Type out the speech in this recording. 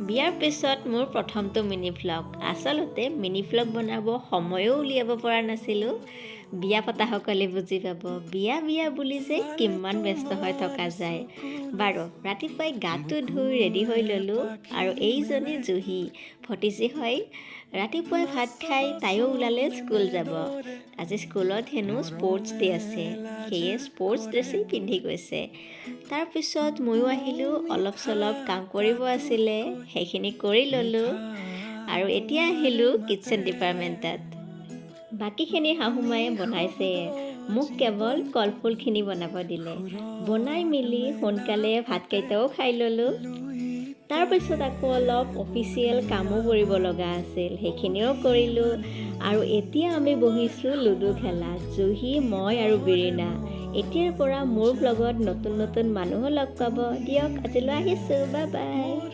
বিয়াৰ পিছত মোৰ প্ৰথমটো মিনি ভ্লগ। আচলতে মিনি ভ্লগ বনাব সময়ো উলিয়াব পৰা নাছিলোঁ। বিয়া পতাসকলে বুজি পাব, বিয়া বুলি যে কিমান ব্যস্ত হৈ থকা যায়। বাৰু ৰাতিপুৱাই গাটো ধুই ৰেডি হৈ ল'লোঁ আৰু এইজনী জুহি ভতিজী হয়। ৰাতিপুৱাই ভাত খাই তাইও ওলালে স্কুল যাব। আজি স্কুলত হেনো স্পৰ্টছ ডে আছে, সেয়ে স্পৰ্টছ ড্ৰেছেই পিন্ধি গৈছে। তাৰপিছত ময়ো আহিলোঁ, অলপ চলপ কাম কৰিব আছিলে, সেইখিনি কৰি ল'লোঁ আৰু এতিয়া আহিলোঁ কিটচেন ডিপাৰ্টমেণ্টত। বাকীখিনি শাহুমায়ে বনাইছে, মোক কেৱল কলফুলখিনি বনাব দিলে। বনাই মেলি সোনকালে ভাতকেইটাও খাই ল'লোঁ। তাৰপিছত আকৌ অলপ অফিচিয়েল কামো কৰিব লগা আছিল, সেইখিনিও কৰিলোঁ আৰু এতিয়া আমি বহিছোঁ লুডু খেলাত, জুহি, মই আৰু বিৰিণা। এতিয়াৰ পৰা মোৰ ব্লগত নতুন মানুহো লগ পাব। দিয়ক আজিলৈ আহিছোঁ, বাই বাই।